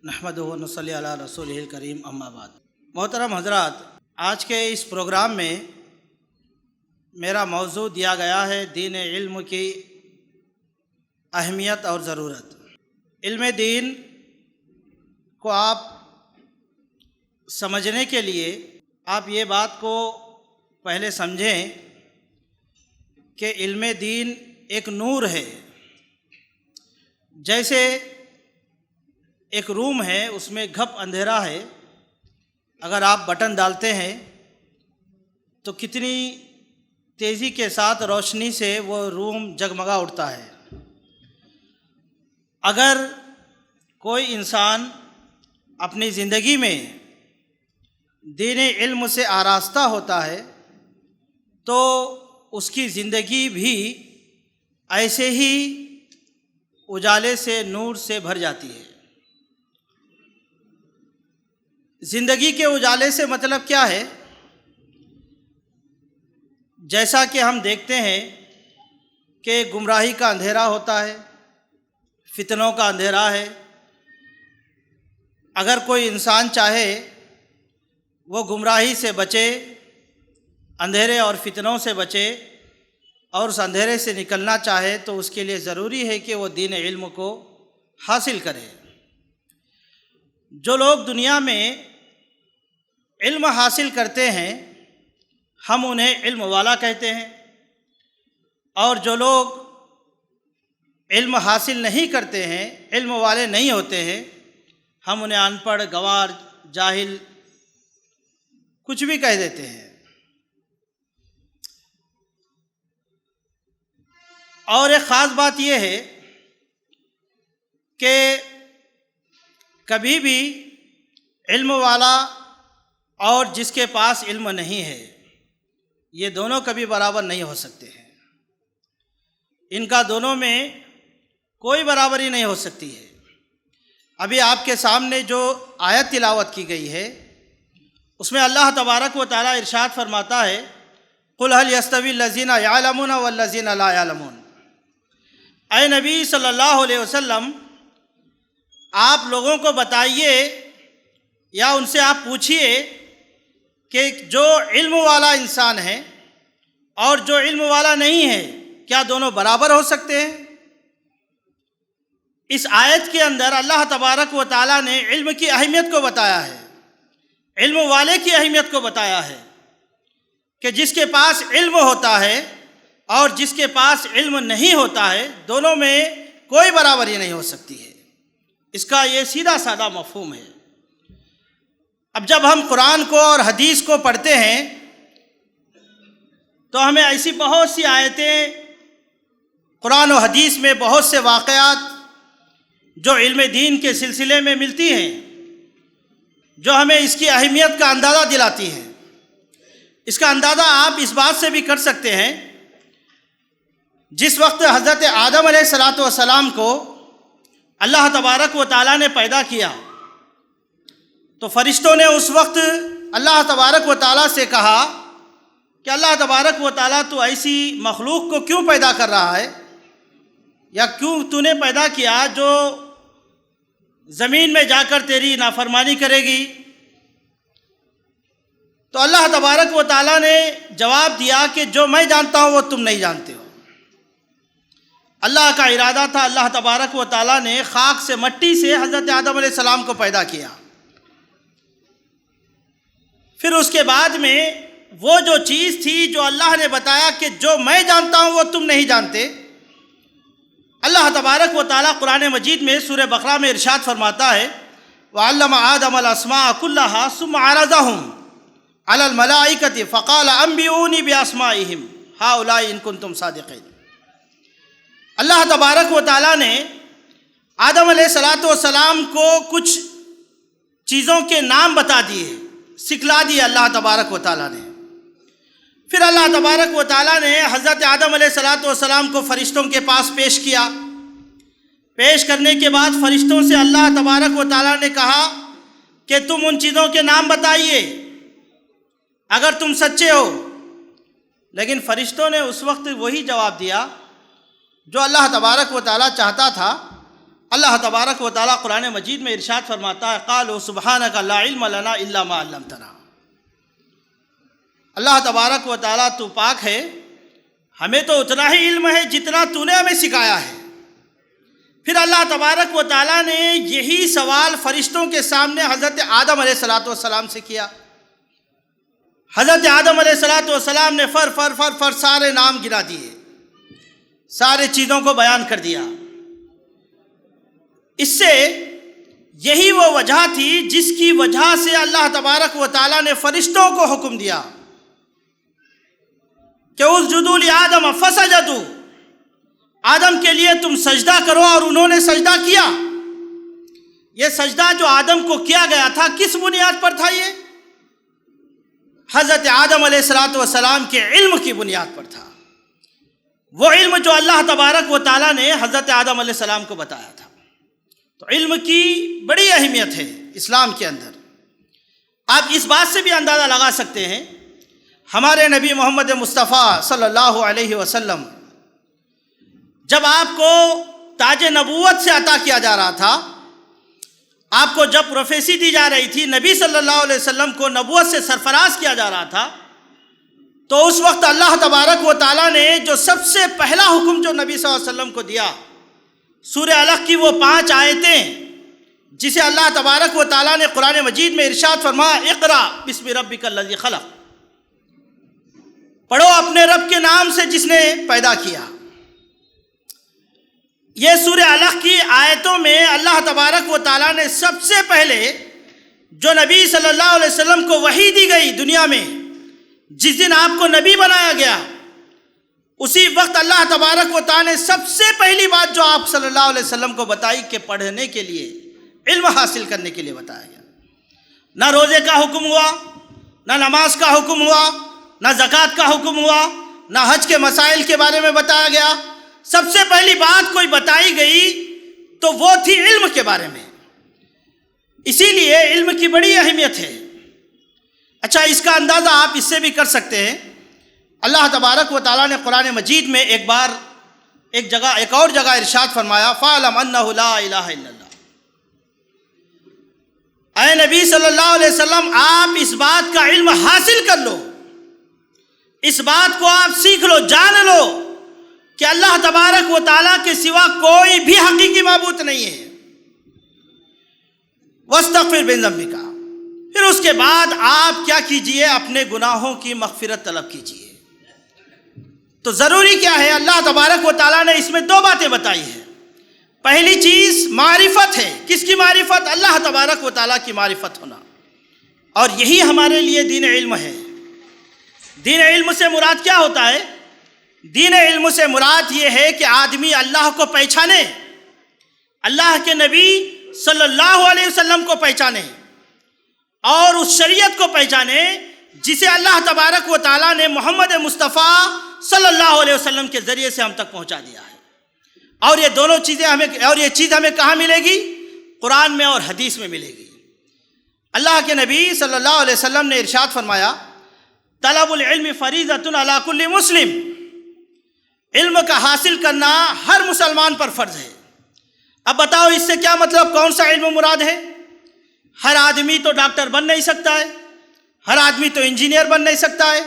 نحمدہ و نصلی علی رسولہ الکریم اما بعد۔ محترم حضرات، آج کے اس پروگرام میں میرا موضوع دیا گیا ہے دین علم کی اہمیت اور ضرورت۔ علم دین کو آپ سمجھنے کے لیے آپ یہ بات کو پہلے سمجھیں کہ علم دین ایک نور ہے۔ جیسے ایک روم ہے، اس میں گھپ اندھیرا ہے، اگر آپ بٹن ڈالتے ہیں تو کتنی تیزی کے ساتھ روشنی سے وہ روم جگمگا اٹھتا ہے۔ اگر کوئی انسان اپنی زندگی میں دین علم سے آراستہ ہوتا ہے تو اس کی زندگی بھی ایسے ہی اجالے سے، نور سے بھر جاتی ہے۔ زندگی کے اجالے سے مطلب کیا ہے؟ جیسا کہ ہم دیکھتے ہیں کہ گمراہی کا اندھیرا ہوتا ہے، فتنوں کا اندھیرا ہے۔ اگر کوئی انسان چاہے وہ گمراہی سے بچے، اندھیرے اور فتنوں سے بچے اور اس اندھیرے سے نکلنا چاہے تو اس کے لیے ضروری ہے کہ وہ دین علم کو حاصل کرے۔ جو لوگ دنیا میں علم حاصل کرتے ہیں ہم انہیں علم والا کہتے ہیں، اور جو لوگ علم حاصل نہیں کرتے ہیں، علم والے نہیں ہوتے ہیں، ہم انہیں ان پڑھ، گنوار، جاہل کچھ بھی کہہ دیتے ہیں۔ اور ایک خاص بات یہ ہے کہ کبھی بھی علم والا اور جس کے پاس علم نہیں ہے، یہ دونوں کبھی برابر نہیں ہو سکتے ہیں۔ ان کا دونوں میں کوئی برابری نہیں ہو سکتی ہے۔ ابھی آپ کے سامنے جو آیت تلاوت کی گئی ہے اس میں اللہ تبارک و تعالیٰ ارشاد فرماتا ہے قُلْ هَلْ يَسْتَوِي الَّذِينَ يَعْلَمُونَ وَالَّذِينَ لَا يَعْلَمُونَ۔ اے نبی صلی اللہ علیہ وسلم، آپ لوگوں کو بتائیے یا ان سے آپ پوچھئے کہ جو علم والا انسان ہے اور جو علم والا نہیں ہے، کیا دونوں برابر ہو سکتے ہیں؟ اس آیت کے اندر اللہ تبارک و تعالیٰ نے علم کی اہمیت کو بتایا ہے، علم والے کی اہمیت کو بتایا ہے کہ جس کے پاس علم ہوتا ہے اور جس کے پاس علم نہیں ہوتا ہے، دونوں میں کوئی برابری نہیں ہو سکتی ہے۔ اس کا یہ سیدھا سادہ مفہوم ہے۔ اب جب ہم قرآن کو اور حدیث کو پڑھتے ہیں تو ہمیں ایسی بہت سی آیتیں، قرآن و حدیث میں بہت سے واقعات جو علم دین کے سلسلے میں ملتی ہیں، جو ہمیں اس کی اہمیت کا اندازہ دلاتی ہیں۔ اس کا اندازہ آپ اس بات سے بھی کر سکتے ہیں، جس وقت حضرت آدم علیہ السلام کو اللہ تبارک و تعالیٰ نے پیدا کیا تو فرشتوں نے اس وقت اللہ تبارک و تعالیٰ سے کہا کہ اللہ تبارک و تعالیٰ تو ایسی مخلوق کو کیوں پیدا کر رہا ہے، یا کیوں تو نے پیدا کیا جو زمین میں جا کر تیری نافرمانی کرے گی؟ تو اللہ تبارک و تعالیٰ نے جواب دیا کہ جو میں جانتا ہوں وہ تم نہیں جانتے ہو۔ اللہ کا ارادہ تھا، اللہ تبارک و تعالیٰ نے خاک سے، مٹی سے حضرت آدم علیہ السلام کو پیدا کیا۔ پھر اس کے بعد میں وہ جو چیز تھی جو اللہ نے بتایا کہ جو میں جانتا ہوں وہ تم نہیں جانتے، اللہ تبارک و تعالیٰ قرآن مجید میں سورہ بقرہ میں ارشاد فرماتا ہے وَعَلَّمَ آدَمَ الْأَسْمَاءَ كُلَّهَا ثُمَّ عَرَضَهُمْ عَلَى الْمَلَائِكَةِ فَقَالَ أَنبِئُونِي بِأَسْمَائِهِمْ هَؤُلَاءِ إِن كُنتُمْ صَادِقِينَ۔ اللہ تبارک و تعالیٰ نے آدم علیہ السلام کو کچھ چیزوں کے نام بتا دیے، سکھلا دیے اللہ تبارک و تعالیٰ نے۔ پھر اللہ تبارک و تعالیٰ نے حضرت آدم علیہ السلام کو فرشتوں کے پاس پیش کیا۔ پیش کرنے کے بعد فرشتوں سے اللہ تبارک و تعالیٰ نے کہا کہ تم ان چیزوں کے نام بتائیے اگر تم سچے ہو۔ لیکن فرشتوں نے اس وقت وہی جواب دیا جو اللہ تبارک و تعالیٰ چاہتا تھا۔ اللہ تبارک و تعالیٰ قرآن مجید میں ارشاد فرماتا ہے قالوا سبحانک لا علم لنا الا ما علمتنا۔ اللہ تبارک و تعالیٰ تو پاک ہے، ہمیں تو اتنا ہی علم ہے جتنا تو نے ہمیں سکھایا ہے۔ پھر اللہ تبارک و تعالیٰ نے یہی سوال فرشتوں کے سامنے حضرت آدم علیہ السلام سے کیا۔ حضرت آدم علیہ السلام نے فر سارے نام گنا دیے، سارے چیزوں کو بیان کر دیا۔ اس سے یہی وہ وجہ تھی جس کی وجہ سے اللہ تبارک و تعالیٰ نے فرشتوں کو حکم دیا کہ اسجدوا لآدم فسجدوا، آدم کے لیے تم سجدہ کرو، اور انہوں نے سجدہ کیا۔ یہ سجدہ جو آدم کو کیا گیا تھا کس بنیاد پر تھا؟ یہ حضرت آدم علیہ السلام کے علم کی بنیاد پر تھا، وہ علم جو اللہ تبارک و تعالیٰ نے حضرت آدم علیہ السلام کو بتایا تھا۔ تو علم کی بڑی اہمیت ہے اسلام کے اندر۔ آپ اس بات سے بھی اندازہ لگا سکتے ہیں، ہمارے نبی محمد مصطفیٰ صلی اللہ علیہ وسلم جب آپ کو تاج نبوت سے عطا کیا جا رہا تھا، آپ کو جب پروفیسی دی جا رہی تھی، نبی صلی اللہ علیہ وسلم کو نبوت سے سرفراز کیا جا رہا تھا، تو اس وقت اللہ تبارک و تعالیٰ نے جو سب سے پہلا حکم جو نبی صلی اللہ علیہ وسلم کو دیا، سورہ علق کی وہ 5 آیتیں جسے اللہ تبارک و تعالیٰ نے قرآن مجید میں ارشاد فرمایا اقرا بسم ربک الذی خلق، پڑھو اپنے رب کے نام سے جس نے پیدا کیا۔ یہ سورہ علق کی آیتوں میں اللہ تبارک و تعالیٰ نے سب سے پہلے جو نبی صلی اللہ علیہ وسلم کو وحی دی گئی دنیا میں، جس دن آپ کو نبی بنایا گیا، اسی وقت اللہ تبارک و تعالیٰ نے سب سے پہلی بات جو آپ صلی اللہ علیہ وسلم کو بتائی کہ پڑھنے کے لیے، علم حاصل کرنے کے لیے بتایا گیا۔ نہ روزے کا حکم ہوا، نہ نماز کا حکم ہوا، نہ زکوٰۃ کا حکم ہوا، نہ حج کے مسائل کے بارے میں بتایا گیا۔ سب سے پہلی بات کوئی بتائی گئی تو وہ تھی علم کے بارے میں۔ اسی لیے علم کی بڑی اہمیت ہے۔ اچھا، اس کا اندازہ آپ اس سے بھی کر سکتے ہیں، اللہ تبارک و تعالیٰ نے قرآن مجید میں ایک اور جگہ ارشاد فرمایا فَاعْلَمْ أَنَّهُ لَا إِلَهَ إِلَّا اللَّهُ۔ اے نبی صلی اللہ علیہ وسلم، آپ اس بات کا علم حاصل کر لو، اس بات کو آپ سیکھ لو، جان لو کہ اللہ تبارک و تعالیٰ کے سوا کوئی بھی حقیقی معبود نہیں ہے۔ وَاسْتَغْفِرْ مِن ذَنبِكَ، پھر اس کے بعد آپ کیا کیجئے؟ اپنے گناہوں کی مغفرت طلب کیجئے۔ تو ضروری کیا ہے؟ اللہ تبارک و تعالیٰ نے اس میں 2 باتیں بتائی ہیں۔ پہلی چیز معرفت ہے۔ کس کی معرفت؟ اللہ تبارک و تعالیٰ کی معرفت ہونا، اور یہی ہمارے لیے دین علم ہے۔ دین علم سے مراد کیا ہوتا ہے؟ دین علم سے مراد یہ ہے کہ آدمی اللہ کو پہچانے، اللہ کے نبی صلی اللہ علیہ وسلم کو پہچانے، اور اس شریعت کو پہچانے جسے اللہ تبارک و تعالیٰ نے محمد مصطفیٰ صلی اللہ علیہ وسلم کے ذریعے سے ہم تک پہنچا دیا ہے۔ اور یہ دونوں چیزیں یہ چیز ہمیں کہاں ملے گی؟ قرآن میں اور حدیث میں ملے گی۔ اللہ کے نبی صلی اللہ علیہ وسلم نے ارشاد فرمایا طلب العلم فریضۃ علی کل مسلم، علم کا حاصل کرنا ہر مسلمان پر فرض ہے۔ اب بتاؤ اس سے کیا مطلب؟ کون سا علم مراد ہے؟ ہر آدمی تو ڈاکٹر بن نہیں سکتا ہے، ہر آدمی تو انجینئر بن نہیں سکتا ہے،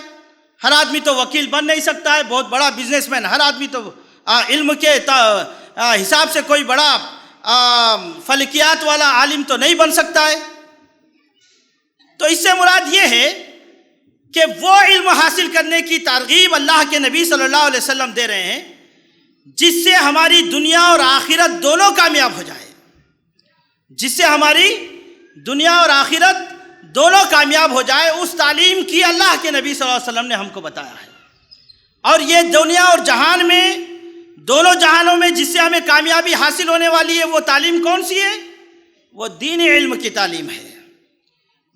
ہر آدمی تو وکیل بن نہیں سکتا ہے، بہت بڑا بزنس مین، ہر آدمی تو علم کے حساب سے کوئی بڑا فلکیات والا عالم تو نہیں بن سکتا ہے۔ تو اس سے مراد یہ ہے کہ وہ علم حاصل کرنے کی ترغیب اللہ کے نبی صلی اللہ علیہ وسلم دے رہے ہیں جس سے ہماری دنیا اور آخرت دونوں کامیاب ہو جائے، جس سے ہماری دنیا اور آخرت دونوں کامیاب ہو جائے۔ اس تعلیم کی اللہ کے نبی صلی اللہ علیہ وسلم نے ہم کو بتایا ہے، اور یہ دنیا اور جہان میں، دونوں جہانوں میں جس سے ہمیں کامیابی حاصل ہونے والی ہے، وہ تعلیم کون سی ہے؟ وہ دین علم کی تعلیم ہے۔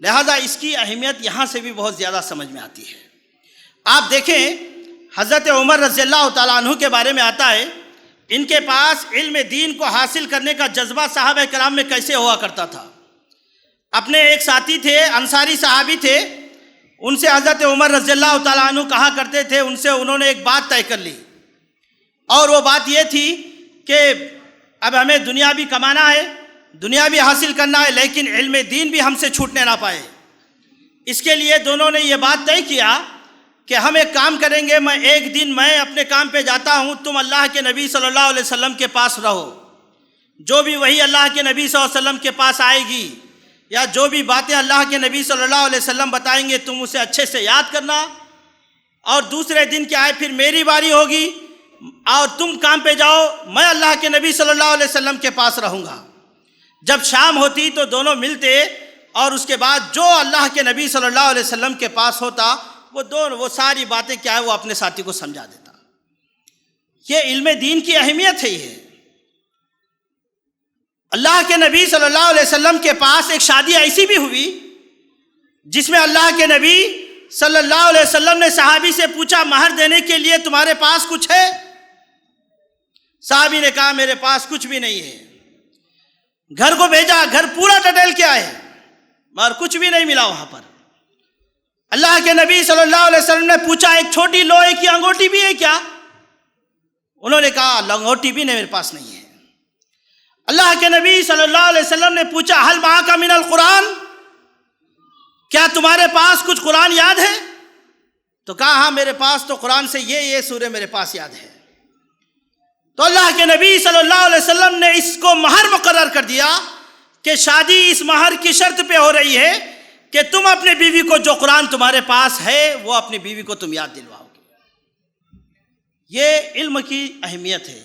لہذا اس کی اہمیت یہاں سے بھی بہت زیادہ سمجھ میں آتی ہے۔ آپ دیکھیں حضرت عمر رضی اللہ تعالیٰ عنہ کے بارے میں آتا ہے، ان کے پاس علم دین کو حاصل کرنے کا جذبہ صحابہ کرام میں کیسے ہوا کرتا تھا۔ اپنے ایک ساتھی تھے، انصاری صحابی تھے، ان سے حضرت عمر رضی اللہ تعالیٰ عنہ کہا کرتے تھے، ان سے انہوں نے ایک بات طے کر لی، اور وہ بات یہ تھی کہ اب ہمیں دنیا بھی کمانا ہے، دنیا بھی حاصل کرنا ہے، لیکن علم دین بھی ہم سے چھوٹنے نہ پائے۔ اس کے لیے دونوں نے یہ بات طے کیا کہ ہم ایک کام کریں گے، ایک دن میں اپنے کام پہ جاتا ہوں، تم اللہ کے نبی صلی اللہ علیہ وسلم کے پاس رہو، جو بھی وہی اللہ کے نبی صلی اللہ علیہ وسلم کے پاس آئے گی یا جو بھی باتیں اللہ کے نبی صلی اللہ علیہ وسلم بتائیں گے تم اسے اچھے سے یاد کرنا، اور دوسرے دن کیا ہے پھر میری باری ہوگی اور تم کام پہ جاؤ، میں اللہ کے نبی صلی اللہ علیہ وسلم کے پاس رہوں گا۔ جب شام ہوتی تو دونوں ملتے اور اس کے بعد جو اللہ کے نبی صلی اللہ علیہ وسلم کے پاس ہوتا وہ ساری باتیں کیا ہے وہ اپنے ساتھی کو سمجھا دیتا۔ یہ علم دین کی اہمیت ہے۔ یہ اللہ کے نبی صلی اللہ علیہ وسلم کے پاس ایک شادی ایسی بھی ہوئی جس میں اللہ کے نبی صلی اللہ علیہ وسلم نے صحابی سے پوچھا مہر دینے کے لیے تمہارے پاس کچھ ہے؟ صحابی نے کہا میرے پاس کچھ بھی نہیں ہے۔ گھر کو بھیجا، گھر پورا ٹٹیل کے آئے مگر کچھ بھی نہیں ملا وہاں پر۔ اللہ کے نبی صلی اللہ علیہ وسلم نے پوچھا ایک چھوٹی لوہے کی انگوٹھی بھی ہے کیا؟ انہوں نے کہا انگوٹھی بھی نہیں میرے پاس نہیں ہے۔ اللہ کے نبی صلی اللہ علیہ وسلم نے پوچھا حل معاک من القرآن، کیا تمہارے پاس کچھ قرآن یاد ہے؟ تو کہا ہاں میرے پاس تو قرآن سے یہ سورہ میرے پاس یاد ہے۔ تو اللہ کے نبی صلی اللہ علیہ وسلم نے اس کو مہر مقرر کر دیا کہ شادی اس مہر کی شرط پہ ہو رہی ہے کہ تم اپنے بیوی کو جو قرآن تمہارے پاس ہے وہ اپنی بیوی کو تم یاد دلواؤ گے۔ یہ علم کی اہمیت ہے۔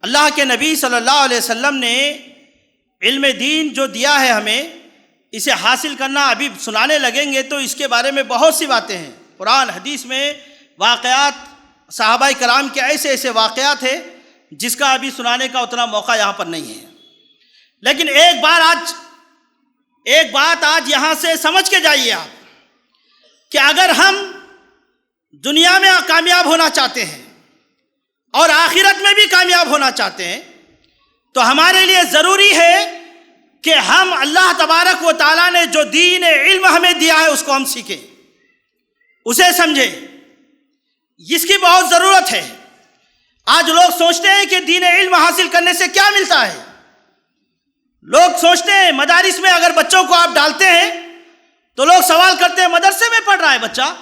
اللہ کے نبی صلی اللہ علیہ وسلم نے علم دین جو دیا ہے ہمیں، اسے حاصل کرنا ابھی سنانے لگیں گے تو اس کے بارے میں بہت سی باتیں ہیں۔ قرآن حدیث میں واقعات، صحابہ کرام کے ایسے ایسے واقعات ہیں جس کا ابھی سنانے کا اتنا موقع یہاں پر نہیں ہے، لیکن ایک بات آج یہاں سے سمجھ کے جائیے آپ کہ اگر ہم دنیا میں کامیاب ہونا چاہتے ہیں اور آخرت میں بھی کامیاب ہونا چاہتے ہیں تو ہمارے لیے ضروری ہے کہ ہم اللہ تبارک و تعالیٰ نے جو دین علم ہمیں دیا ہے اس کو ہم سیکھیں، اسے سمجھیں۔ اس کی بہت ضرورت ہے۔ آج لوگ سوچتے ہیں کہ دین علم حاصل کرنے سے کیا ملتا ہے۔ لوگ سوچتے ہیں مدارس میں اگر بچوں کو آپ ڈالتے ہیں تو لوگ سوال کرتے ہیں مدرسے میں پڑھ رہا ہے بچہ،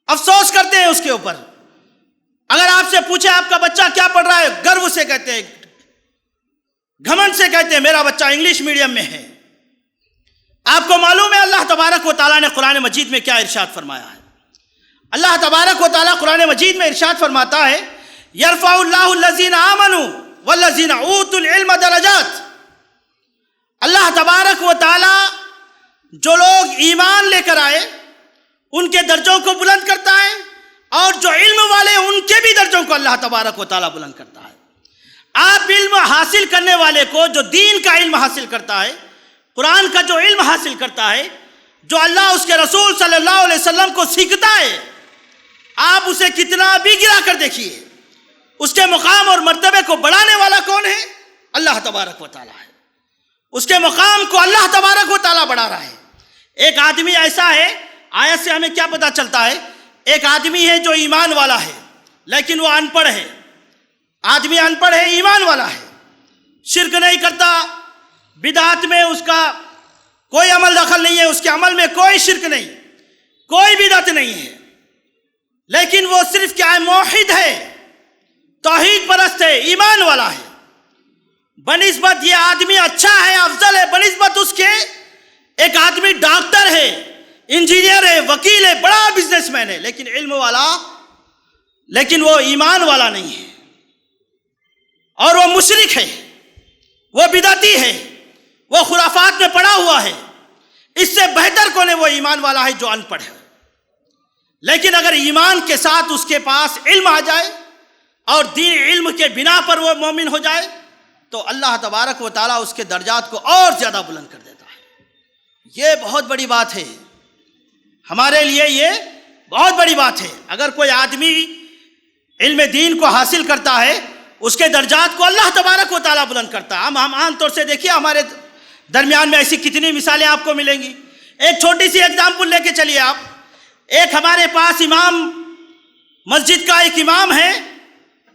افسوس کرتے ہیں اس کے اوپر۔ اگر آپ سے پوچھے آپ کا بچہ کیا پڑھ رہا ہے، گرو سے کہتے ہیں، گھمنڈ سے کہتے ہیں میرا بچہ انگلش میڈیم میں ہے۔ آپ کو معلوم ہے اللہ تبارک و تعالیٰ نے قرآن مجید میں کیا ارشاد فرمایا ہے؟ اللہ تبارک و تعالیٰ قرآن مجید میں ارشاد فرماتا ہے یرفع اللہ الذین آمنوا والذین اوتوا العلم درجات۔ اللہ تبارک و تعالیٰ جو لوگ ایمان لے کر آئے ان کے درجوں کو بلند کرتا ہے، اور جو علم والے ان کے بھی درجوں کو اللہ تبارک و تعالیٰ بلند کرتا ہے۔ آپ علم حاصل کرنے والے کو جو دین کا علم حاصل کرتا ہے، قرآن کا جو علم حاصل کرتا ہے، جو اللہ اس کے رسول صلی اللہ علیہ وسلم کو سیکھتا ہے، آپ اسے کتنا بھی گرا کر دیکھیے، اس کے مقام اور مرتبے کو بڑھانے والا کون ہے؟ اللہ تبارک و تعالیٰ ہے۔ اس کے مقام کو اللہ تبارک و تعالیٰ بڑھا رہا ہے۔ ایک آدمی ایسا ہے، آیت سے ہمیں کیا پتہ چلتا ہے؟ ایک آدمی ہے جو ایمان والا ہے لیکن وہ ان پڑھ ہے۔ آدمی ان پڑھ ہے، ایمان والا ہے، شرک نہیں کرتا، بدعات میں اس کا کوئی عمل دخل نہیں ہے، اس کے عمل میں کوئی شرک نہیں، کوئی بدعت نہیں ہے، لیکن وہ صرف کیا ہے؟ موحد ہے، توحید پرست ہے، ایمان والا ہے۔ بنسبت یہ آدمی اچھا ہے، افضل ہے بنسبت اس کے ایک آدمی ڈاکٹر ہے، انجینئر ہے، وکیل ہے، بڑا بزنس مین ہے، لیکن علم والا، لیکن وہ ایمان والا نہیں ہے، اور وہ مشرک ہے، وہ بدعتی ہے، وہ خرافات میں پڑا ہوا ہے۔ اس سے بہتر کون ہے؟ وہ ایمان والا ہے جو ان پڑھ ہے۔ لیکن اگر ایمان کے ساتھ اس کے پاس علم آ جائے اور دین علم کے بنا پر وہ مومن ہو جائے تو اللہ تبارک و تعالیٰ اس کے درجات کو اور زیادہ بلند کر دیتا ہے۔ یہ بہت بڑی بات ہے ہمارے لیے، یہ بہت بڑی بات ہے۔ اگر کوئی آدمی علم دین کو حاصل کرتا ہے اس کے درجات کو اللہ تبارک و تعالیٰ بلند کرتا ہے۔ ہم عام طور سے دیکھیے ہمارے درمیان میں ایسی کتنی مثالیں آپ کو ملیں گی۔ ایک چھوٹی سی ایگزامپل لے کے چلیے آپ۔ ایک ہمارے پاس امام، مسجد کا ایک امام ہے،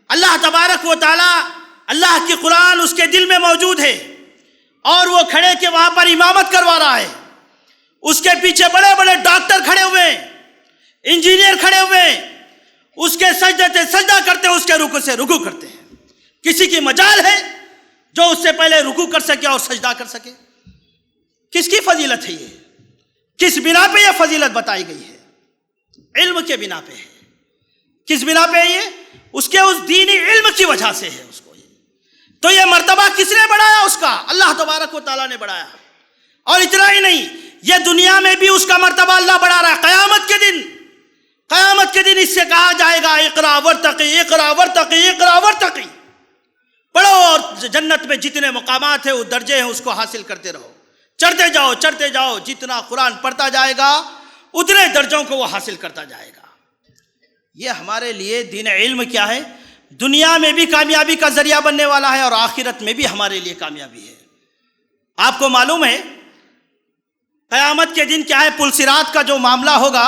اللہ تبارک و تعالیٰ اللہ کی قرآن اس کے دل میں موجود ہے اور وہ کھڑے کے وہاں پر امامت کروا رہا ہے. اس کے پیچھے بڑے بڑے ڈاکٹر کھڑے ہوئے ہیں, انجینئر کھڑے ہوئے ہیں, اس کے سجدے سے سجدہ کرتے ہیں, اس کے رکوع سے رکوع کرتے ہیں. کسی کی مجال ہے جو اس سے پہلے رکوع کر سکے اور سجدہ کر سکے؟ کس کی فضیلت ہے یہ؟ کس بنا پہ یہ فضیلت بتائی گئی ہے؟ علم کے بنا پہ ہے. کس بنا پہ یہ؟ اس کے اس دینی علم کی وجہ سے ہے. اس کو تو یہ مرتبہ کس نے بڑھایا؟ اس کا اللہ تبارک و تعالیٰ نے بڑھایا. اور اتنا ہی نہیں, یہ دنیا میں بھی اس کا مرتبہ اللہ بڑھا رہا ہے. قیامت کے دن اس سے کہا جائے گا اقرا ورتقی اقرا ورتقی اقرا ورتقی, پڑھو اور جنت میں جتنے مقامات ہیں, وہ درجے ہیں, اس کو حاصل کرتے رہو, چڑھتے جاؤ چڑھتے جاؤ. جتنا قرآن پڑھتا جائے گا اتنے درجوں کو وہ حاصل کرتا جائے گا. یہ ہمارے لیے دین علم کیا ہے؟ دنیا میں بھی کامیابی کا ذریعہ بننے والا ہے اور آخرت میں بھی ہمارے لیے کامیابی ہے. آپ کو معلوم ہے قیامت کے دن کیا ہے؟ پل صراط کا جو معاملہ ہوگا,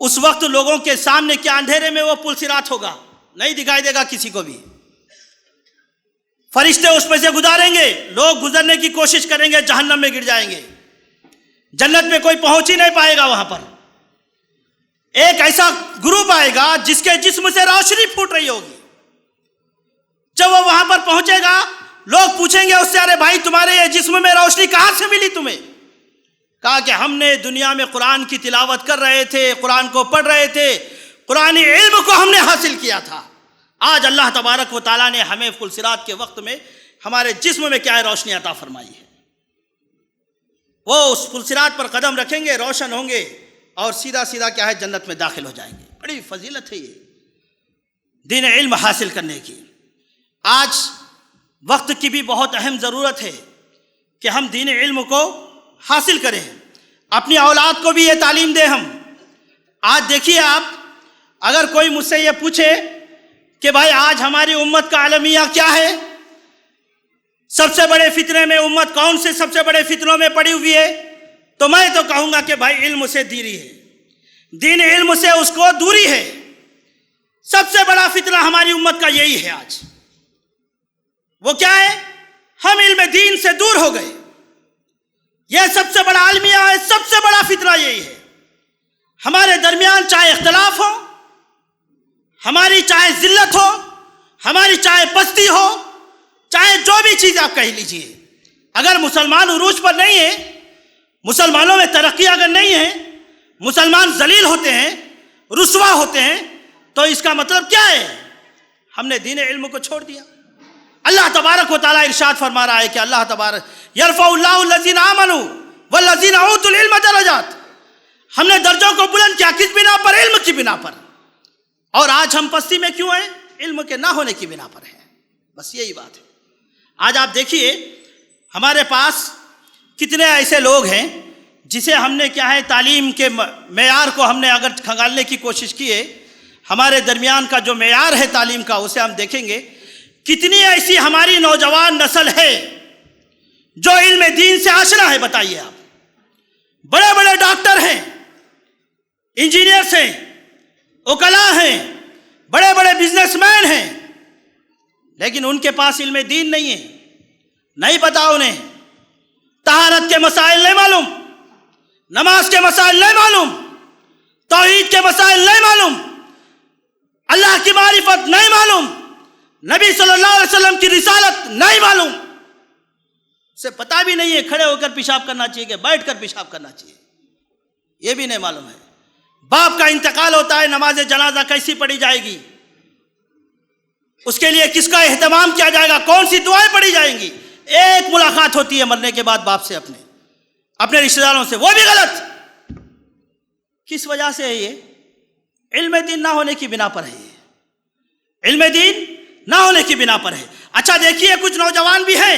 اس وقت لوگوں کے سامنے کیا اندھیرے میں وہ پل صراط ہوگا, نہیں دکھائی دے گا کسی کو بھی. فرشتے اس پہ سے گزاریں گے, لوگ گزرنے کی کوشش کریں گے, جہنم میں گر جائیں گے, جنت میں کوئی پہنچ ہی نہیں پائے گا. وہاں پر ایک ایسا گروپ آئے گا جس کے جسم سے روشنی پھوٹ رہی ہوگی. جب وہ وہاں پر پہنچے گا, لوگ پوچھیں گے اس سے, ارے بھائی تمہارے یہ جسم میں روشنی کہاں سے ملی تمہیں؟ کہا کہ ہم نے دنیا میں قرآن کی تلاوت کر رہے تھے, قرآن کو پڑھ رہے تھے, قرآنی علم کو ہم نے حاصل کیا تھا. آج اللہ تبارک و تعالیٰ نے ہمیں پل صراط کے وقت میں ہمارے جسم میں کیا ہے؟ روشنی عطا فرمائی ہے. وہ اس پل صراط پر قدم رکھیں گے, روشن ہوں گے اور سیدھا سیدھا کیا ہے؟ جنت میں داخل ہو جائیں گے. بڑی فضیلت ہے یہ دین علم حاصل کرنے کی. آج وقت کی بھی بہت اہم ضرورت ہے کہ ہم دین علم کو حاصل کریں, اپنی اولاد کو بھی یہ تعلیم دیں. ہم آج دیکھیے, آپ اگر کوئی مجھ سے یہ پوچھے کہ بھائی آج ہماری امت کا عالمیہ کیا ہے, سب سے بڑے فتنے میں امت کون سے سب سے بڑے فتنوں میں پڑی ہوئی ہے, تو میں تو کہوں گا کہ بھائی علم سے دوری ہے, دین علم سے اس کو دوری ہے. سب سے بڑا فتنہ ہماری امت کا یہی ہے آج. وہ کیا ہے؟ ہم علم دین سے دور ہو گئے. یہ سب سے بڑا عالمیہ ہے, سب سے بڑا فتنہ یہی ہے. ہمارے درمیان چاہے اختلاف ہو, ہماری چاہے ذلت ہو, ہماری چاہے پستی ہو, چاہے جو بھی چیز آپ کہہ لیجئے, اگر مسلمان عروج پر نہیں ہے, مسلمانوں میں ترقی اگر نہیں ہے, مسلمان ذلیل ہوتے ہیں, رسوا ہوتے ہیں, تو اس کا مطلب کیا ہے؟ ہم نے دین علم کو چھوڑ دیا. اللہ تبارک و تعالیٰ ارشاد فرما رہا ہے کہ اللہ تبارک یرفع اللہ الذین آمنوا والذین اوتوا العلم درجات. ہم نے درجوں کو بلند کیا, کس بنا پر؟ علم کی بنا پر. اور آج ہم پستی میں کیوں ہیں؟ علم کے نہ ہونے کی بنا پر ہیں. بس یہی بات ہے. آج آپ دیکھیے ہمارے پاس کتنے ایسے لوگ ہیں جسے ہم نے کیا ہے تعلیم کے معیار کو ہم نے اگر کھنگالنے کی کوشش کی ہے, ہمارے درمیان کا جو معیار ہے تعلیم کا, اسے ہم دیکھیں گے کتنی ایسی ہماری نوجوان نسل ہے جو علم دین سے آشنا ہے. بتائیے آپ, بڑے بڑے ڈاکٹر ہیں, انجینئرس ہیں, وکلاء ہیں, بڑے بڑے بزنس مین ہیں, لیکن ان کے پاس علم دین نہیں ہے. نہیں پتا انہیں طہارت کے مسائل نہیں معلوم, نماز کے مسائل نہیں معلوم, توحید کے مسائل نہیں معلوم, اللہ کی معرفت نہیں معلوم, نبی صلی اللہ علیہ وسلم کی رسالت نہیں معلوم. اسے پتا بھی نہیں ہے کھڑے ہو کر پیشاب کرنا چاہیے کہ بیٹھ کر پیشاب کرنا چاہیے, یہ بھی نہیں معلوم ہے. باپ کا انتقال ہوتا ہے, نماز جنازہ کیسی پڑھی جائے گی, اس کے لیے کس کا اہتمام کیا جائے گا, کون سی دعائیں پڑھی جائیں گی. ایک ملاقات ہوتی ہے مرنے کے بعد باپ سے, اپنے رشتہ داروں سے, وہ بھی غلط. کس وجہ سے ہے یہ؟ علم دین نہ ہونے کی بنا پر ہے. یہ علم دین نہ ہونے کی بنا پر ہے. اچھا دیکھیے, کچھ نوجوان بھی ہیں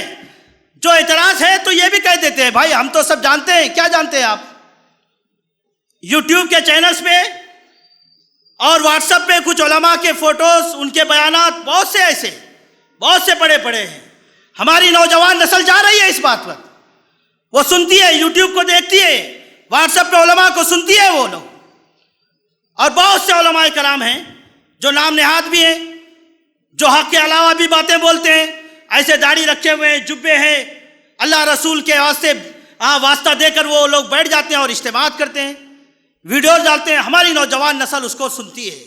جو اعتراض ہے تو یہ بھی کہہ دیتے ہیں, بھائی ہم تو سب جانتے ہیں. کیا جانتے ہیں آپ؟ یوٹیوب کے چینلز پہ اور واٹس ایپ پہ کچھ علماء کے فوٹوز, ان کے بیانات, بہت سے ایسے بہت سے پڑے ہیں. ہماری نوجوان نسل جا رہی ہے اس بات پر, وہ سنتی ہے, یوٹیوب کو دیکھتی ہے, واٹس ایپ پہ علماء کو سنتی ہے وہ لوگ. اور بہت سے علماء کرام ہیں جو نام نہاد بھی ہیں, جو حق کے علاوہ بھی باتیں بولتے ہیں، ایسے داڑھی رکھے ہوئے ہیں، جبے ہیں، اللہ رسول کے واسطے واسطہ دے کر وہ لوگ بیٹھ جاتے ہیں اور اجتماعات کرتے ہیں، ویڈیوز ڈالتے ہیں. ہماری نوجوان نسل اس کو سنتی ہے،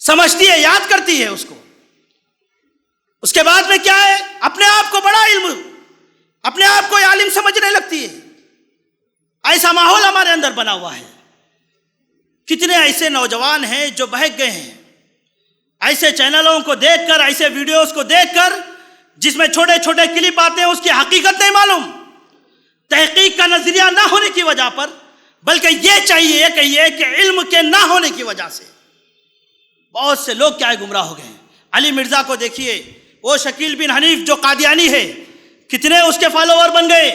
سمجھتی ہے، یاد کرتی ہے اس کو. اس کے بعد میں کیا ہے؟ اپنے آپ کو بڑا علم، اپنے آپ کو عالم سمجھنے لگتی ہے. ایسا ماحول ہمارے اندر بنا ہوا ہے. کتنے ایسے نوجوان ہیں جو بہک گئے ہیں ایسے چینلوں کو دیکھ کر، ایسے ویڈیوز کو دیکھ کر جس میں چھوٹے چھوٹے کلپ آتے ہیں، اس کی حقیقت نہیں معلوم، تحقیق کا نظریہ نہ ہونے کی وجہ پر، بلکہ یہ چاہیے کہ علم کے نہ ہونے کی وجہ سے بہت سے لوگ کیا گمراہ ہو گئے ہیں. علی مرزا کو دیکھیے، وہ شکیل بن حنیف جو قادیانی ہے، کتنے اس کے فالوور بن گئے.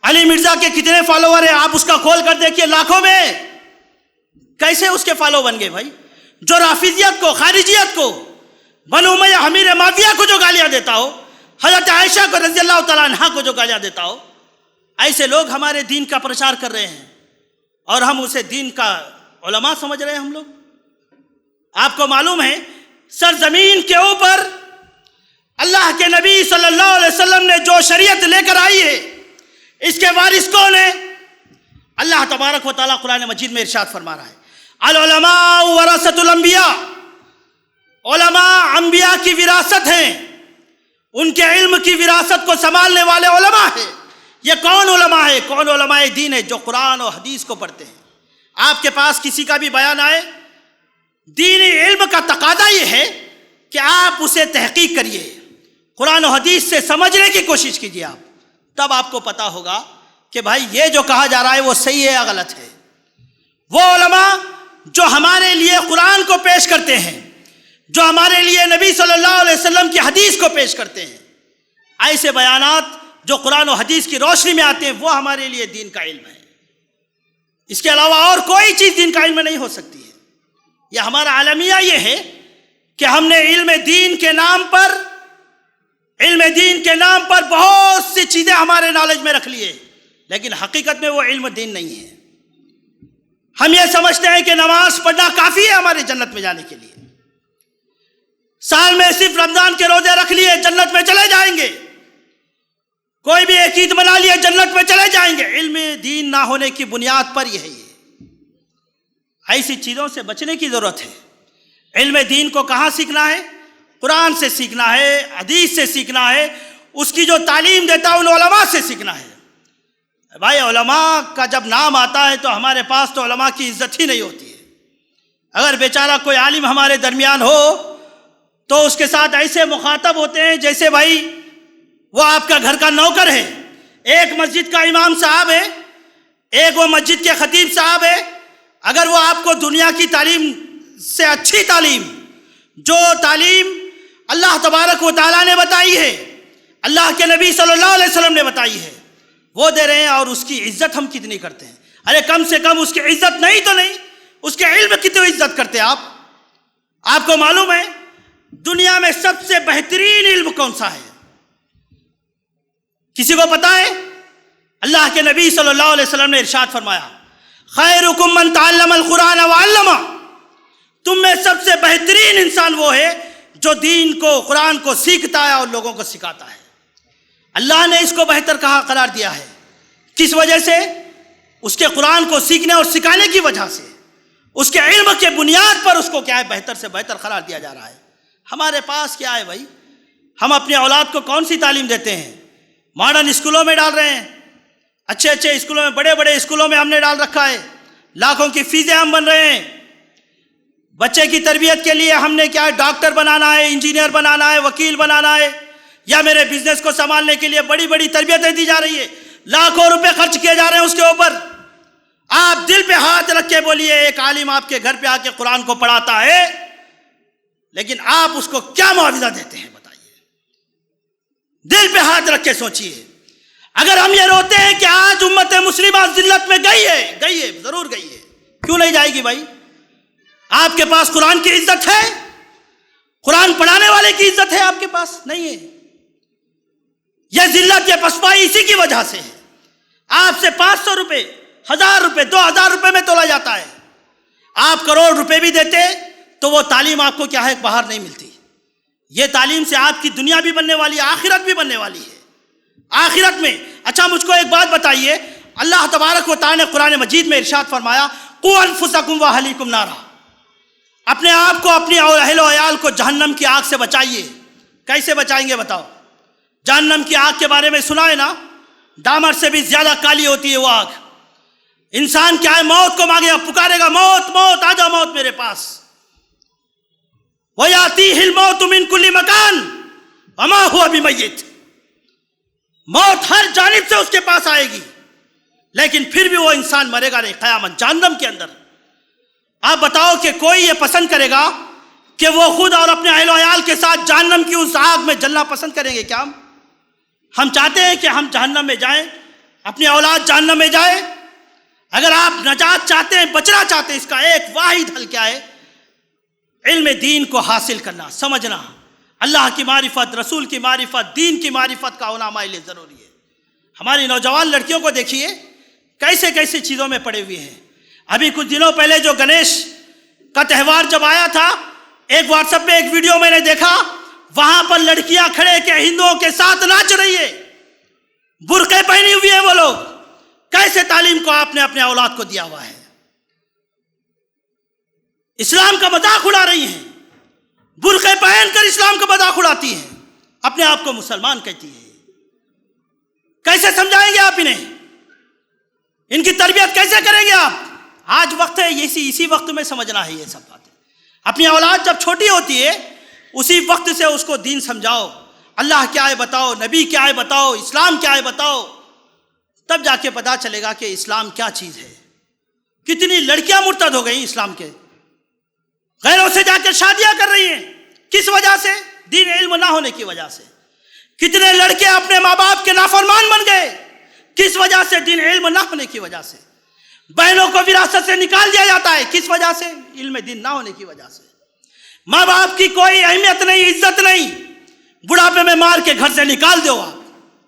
علی مرزا کے کتنے فالوور ہیں؟ آپ اس کا کھول کر دیکھیے، لاکھوں میں. کیسے اس کے فالو بن گئے بھائی؟ جو رافضیت کو، خارجیت کو، بنو امیہ امیر معاویہ کو جو گالیاں دیتا ہو، حضرت عائشہ کو رضی اللہ تعالیٰ عنہا کو جو گالیاں دیتا ہو، ایسے لوگ ہمارے دین کا پرچار کر رہے ہیں اور ہم اسے دین کا علماء سمجھ رہے ہیں. ہم لوگ، آپ کو معلوم ہے سرزمین کے اوپر اللہ کے نبی صلی اللہ علیہ وسلم نے جو شریعت لے کر آئی ہے، اس کے وارث کون ہے؟ اللہ تبارک و تعالیٰ قرآن مجید میں ارشاد فرما رہا ہے، العلماء ورثۃ الانبیاء، علماء انبیاء کی وراثت ہیں، ان کے علم کی وراثت کو سنبھالنے والے علماء ہیں. یہ کون علماء ہے؟ کون علماء دین ہے؟ جو قرآن و حدیث کو پڑھتے ہیں. آپ کے پاس کسی کا بھی بیان آئے، دینی علم کا تقاضا یہ ہے کہ آپ اسے تحقیق کریے، قرآن و حدیث سے سمجھنے کی کوشش کیجیے. آپ تب آپ کو پتا ہوگا کہ بھائی یہ جو کہا جا رہا ہے وہ صحیح ہے یا غلط ہے. وہ علماء جو ہمارے لیے قرآن کو پیش کرتے ہیں، جو ہمارے لیے نبی صلی اللہ علیہ وسلم کی حدیث کو پیش کرتے ہیں، ایسے بیانات جو قرآن و حدیث کی روشنی میں آتے ہیں، وہ ہمارے لیے دین کا علم ہے. اس کے علاوہ اور کوئی چیز دین کا علم نہیں ہو سکتی ہے. یہ ہمارا عالمیہ یہ ہے کہ ہم نے علم دین کے نام پر بہت سی چیزیں ہمارے نالج میں رکھ لیے، لیکن حقیقت میں وہ علم دین نہیں ہے. ہم یہ سمجھتے ہیں کہ نماز پڑھنا کافی ہے ہمارے جنت میں جانے کے لیے، سال میں صرف رمضان کے روزے رکھ لیے جنت میں چلے جائیں گے، کوئی بھی ایک عید منا لیے جنت میں چلے جائیں گے. علم دین نہ ہونے کی بنیاد پر یہ ہے. ایسی چیزوں سے بچنے کی ضرورت ہے. علم دین کو کہاں سیکھنا ہے؟ قرآن سے سیکھنا ہے، حدیث سے سیکھنا ہے، اس کی جو تعلیم دیتا ہے ان علماء سے سیکھنا ہے. بھائی علماء کا جب نام آتا ہے تو ہمارے پاس تو علماء کی عزت ہی نہیں ہوتی ہے. اگر بیچارہ کوئی عالم ہمارے درمیان ہو تو اس کے ساتھ ایسے مخاطب ہوتے ہیں جیسے بھائی وہ آپ کا گھر کا نوکر ہے. ایک مسجد کا امام صاحب ہے، ایک وہ مسجد کے خطیب صاحب ہے. اگر وہ آپ کو دنیا کی تعلیم سے اچھی تعلیم، جو تعلیم اللہ تبارک و تعالیٰ نے بتائی ہے، اللہ کے نبی صلی اللہ علیہ وسلم نے بتائی ہے، وہ دے رہے ہیں، اور اس کی عزت ہم کتنی کرتے ہیں. ارے کم سے کم اس کی عزت نہیں تو نہیں، اس کے علم کتنی عزت کرتے ہیں آپ. آپ کو معلوم ہے دنیا میں سب سے بہترین علم کون سا ہے؟ کسی کو پتا ہے؟ اللہ کے نبی صلی اللہ علیہ وسلم نے ارشاد فرمایا، خیرکم من تعلم القرآن وعلمہ، تم میں سب سے بہترین انسان وہ ہے جو دین کو، قرآن کو سیکھتا ہے اور لوگوں کو سکھاتا ہے. اللہ نے اس کو بہتر کہا قرار دیا ہے. کس وجہ سے؟ اس کے قرآن کو سیکھنے اور سکھانے کی وجہ سے، اس کے علم کے بنیاد پر اس کو کیا ہے بہتر سے بہتر قرار دیا جا رہا ہے. ہمارے پاس کیا ہے بھائی؟ ہم اپنی اولاد کو کون سی تعلیم دیتے ہیں؟ ماڈرن اسکولوں میں ڈال رہے ہیں، اچھے اسکولوں میں، بڑے بڑے اسکولوں میں ہم نے ڈال رکھا ہے، لاکھوں کی فیسیں ہم بن رہے ہیں. بچے کی تربیت کے لیے ہم نے کیا ہے ڈاکٹر بنانا ہے، انجینئر بنانا ہے، وکیل بنانا ہے، یا میرے بزنس کو سنبھالنے کے لیے بڑی بڑی تربیتیں دی جا رہی ہے، لاکھوں روپے خرچ کیے جا رہے ہیں اس کے اوپر. آپ دل پہ ہاتھ رکھ کے بولیے، ایک عالم آپ کے گھر پہ آ کے قرآن کو پڑھاتا ہے، لیکن آپ اس کو کیا معاوضہ دیتے ہیں بتائیے؟ دل پہ ہاتھ رکھ کے سوچئے. اگر ہم یہ روتے ہیں کہ آج امت مسلمہ ذلت میں گئی ہے، ضرور گئی ہے، کیوں نہیں جائے گی بھائی؟ آپ کے پاس قرآن کی عزت ہے؟ قرآن پڑھانے والے کی عزت ہے آپ کے پاس؟ نہیں ہے. یہ ذلت، یہ پسپائی اسی کی وجہ سے ہے. آپ سے 500 روپے، 1000 روپے، 2000 روپے میں تولا جاتا ہے. آپ کروڑ روپے بھی دیتے تو وہ تعلیم آپ کو کیا ہے باہر نہیں ملتی. یہ تعلیم سے آپ کی دنیا بھی بننے والی ہے، آخرت بھی بننے والی ہے. آخرت میں اچھا مجھ کو ایک بات بتائیے، اللہ تبارک و تعالیٰ نے قرآن مجید میں ارشاد فرمایا قوا انفسکم واہلیکم نارا، اپنے آپ کو اپنی اہل و عیال کو جہنم کی آگ سے بچائیے. کیسے بچائیں گے بتاؤ؟ جہنم کی آگ کے بارے میں سنا ہے نا، ڈامر سے بھی زیادہ کالی ہوتی ہے وہ آگ. انسان کیا ہے، موت کو مانگے گا، پکارے گا موت موت آ جا موت میرے پاس. وَيَأْتِيهِ الْمَوْتُ مِنْ كُلِّ مَكَانٍ وَمَا هُوَ بِمَيِّتٍ، موت ہر جانب سے اس کے پاس آئے گی لیکن پھر بھی وہ انسان مرے گا نہیں قیامت جہنم کے اندر. آپ بتاؤ کہ کوئی یہ پسند کرے گا کہ وہ خود اور اپنے اہل و عیال کے ساتھ جہنم کی اس آگ میں جلنا پسند کریں گے کیا؟ ہم چاہتے ہیں کہ ہم جہنم میں جائیں، اپنی اولاد جہنم میں جائے؟ اگر آپ نجات چاہتے ہیں، بچنا چاہتے ہیں، اس کا ایک واحد حل کیا ہے؟ علم دین کو حاصل کرنا، سمجھنا، اللہ کی معرفت، رسول کی معرفت، دین کی معرفت کا ہونا ہمارے لیے ضروری ہے. ہماری نوجوان لڑکیوں کو دیکھیے کیسے کیسے چیزوں میں پڑے ہوئے ہیں. ابھی کچھ دنوں پہلے جو گنیش کا تہوار جب آیا تھا، ایک واٹس ایپ پہ ایک ویڈیو میں نے دیکھا، وہاں پر لڑکیاں کھڑے کے ہندوؤں کے ساتھ ناچ رہی ہے، برقعے پہنی ہوئی ہیں وہ لوگ. کیسے تعلیم کو آپ نے اپنے اولاد کو دیا ہوا ہے؟ اسلام کا مذاق اڑا رہی ہیں، برقعے پہن کر اسلام کا مذاق اڑاتی ہیں، اپنے آپ کو مسلمان کہتی ہے. کیسے سمجھائیں گے آپ انہیں؟ ان کی تربیت کیسے کریں گے آپ؟ آج وقت ہے اسی وقت میں سمجھنا ہے یہ سب باتیں. اپنی اولاد جب چھوٹی ہوتی ہے اسی وقت سے اس کو دین سمجھاؤ، اللہ کیا ہے بتاؤ، نبی کیا ہے بتاؤ، اسلام کیا ہے بتاؤ، تب جا کے پتا چلے گا کہ اسلام کیا چیز ہے. کتنی لڑکیاں مرتد ہو گئی اسلام کے، غیروں سے جا کر شادیاں کر رہی ہیں. کس وجہ سے؟ دین علم نہ ہونے کی وجہ سے. کتنے لڑکے اپنے ماں باپ کے نافرمان بن گئے، کس وجہ سے؟ دین علم نہ ہونے کی وجہ سے. بہنوں کو وراثت سے نکال دیا جاتا ہے، کس وجہ سے؟ علم دین نہ ہونے کی وجہ سے. ماں باپ کی کوئی اہمیت نہیں، عزت نہیں، بڑھاپے میں مار کے گھر سے نکال دو آپ.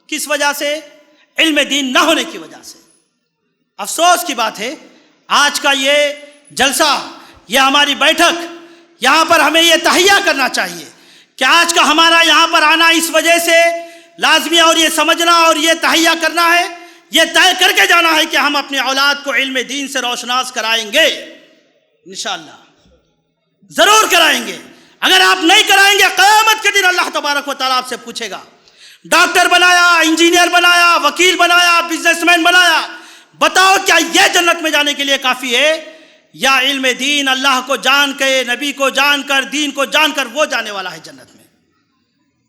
کس وجہ سے؟ علم دین نہ ہونے کی وجہ سے. افسوس کی بات ہے آج کا یہ جلسہ، یہ ہماری بیٹھک، یہاں پر ہمیں یہ تہیہ کرنا چاہیے کہ آج کا ہمارا یہاں پر آنا اس وجہ سے لازمی، اور یہ سمجھنا اور یہ تہیہ کرنا ہے، یہ طے کر کے جانا ہے کہ ہم اپنی اولاد کو علم دین سے روشناس کرائیں گے. انشاءاللہ ضرور کرائیں گے. اگر آپ نہیں کرائیں گے قیامت کے دن اللہ تبارک و تعالیٰ آپ سے پوچھے گا، ڈاکٹر بنایا، انجینئر بنایا، وکیل بنایا، بزنس مین بنایا، بتاؤ کیا یہ جنت میں جانے کے لیے کافی ہے؟ یا علم دین، اللہ کو جان کے، نبی کو جان کر، دین کو جان کر وہ جانے والا ہے جنت میں.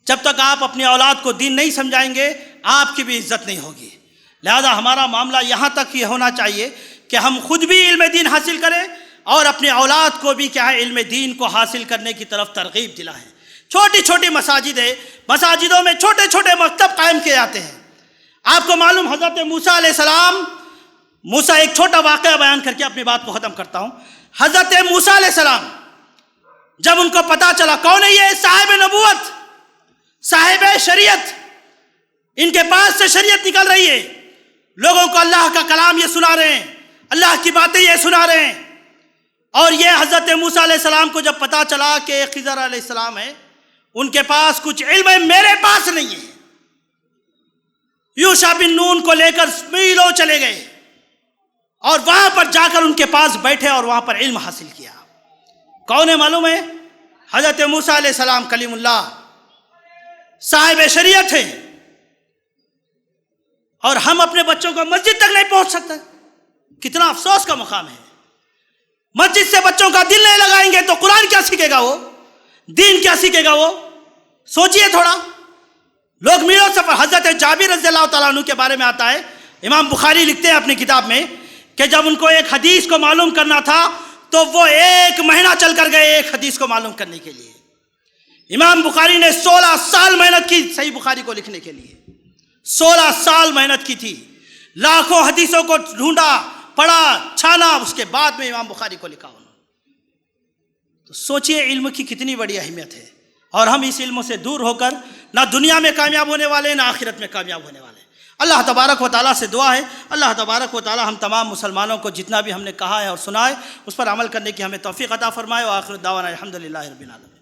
جب تک آپ اپنی اولاد کو دین نہیں سمجھائیں گے آپ کی بھی عزت نہیں ہوگی. لہذا ہمارا معاملہ یہاں تک یہ ہونا چاہیے کہ ہم خود بھی علم دین حاصل کریں اور اپنے اولاد کو بھی کیا ہے علم دین کو حاصل کرنے کی طرف ترغیب دلائیں. چھوٹی چھوٹی مساجد ہے، مساجدوں میں چھوٹے چھوٹے مکتب قائم کیے جاتے ہیں. آپ کو معلوم حضرت موسیٰ علیہ السلام، موسیٰ ایک چھوٹا واقعہ بیان کر کے اپنی بات کو ختم کرتا ہوں. حضرت موسیٰ علیہ السلام جب ان کو پتا چلا کون ہے یہ صاحب نبوت، صاحب شریعت، ان کے پاس سے شریعت نکل رہی ہے، لوگوں کو اللہ کا کلام یہ سنا رہے ہیں، اللہ کی باتیں یہ سنا رہے ہیں. اور یہ حضرت موسیٰ علیہ السلام کو جب پتا چلا کہ خضر علیہ السلام ہے، ان کے پاس کچھ علم ہے، میرے پاس نہیں ہے، یوشع بن نون کو لے کر میلوں چلے گئے اور وہاں پر جا کر ان کے پاس بیٹھے اور وہاں پر علم حاصل کیا. کون ہے معلوم ہے؟ حضرت موسیٰ علیہ السلام کلیم اللہ، صاحب شریعت ہے. اور ہم اپنے بچوں کو مسجد تک نہیں پہنچ سکتے. کتنا افسوس کا مقام ہے. مسجد سے بچوں کا دل نہیں لگائیں گے تو قرآن کیا سیکھے گا وہ؟ دین کیا سیکھے گا وہ؟ سوچئے تھوڑا. لوگ میلوں سفر، حضرت جابر رضی اللہ تعالیٰ عنہ کے بارے میں آتا ہے، امام بخاری لکھتے ہیں اپنی کتاب میں کہ جب ان کو ایک حدیث کو معلوم کرنا تھا تو وہ 1 مہینہ چل کر گئے ایک حدیث کو معلوم کرنے کے لیے. امام بخاری نے 16 سال محنت کی صحیح بخاری کو لکھنے کے لیے، 16 سال محنت کی تھی، لاکھوں حدیثوں کو ڈھونڈا، پڑھا، چھانا، اس کے بعد میں امام بخاری کو لکھا انہوں نے. تو سوچئے علم کی کتنی بڑی اہمیت ہے. اور ہم اس علم سے دور ہو کر نہ دنیا میں کامیاب ہونے والے نہ آخرت میں کامیاب ہونے والے. اللہ تبارک و تعالیٰ سے دعا ہے اللہ تبارک و تعالیٰ ہم تمام مسلمانوں کو جتنا بھی ہم نے کہا ہے اور سنا ہے اس پر عمل کرنے کی ہمیں توفیق عطا فرمائے، وآخر دعوانا الحمدللہ رب العالمین۔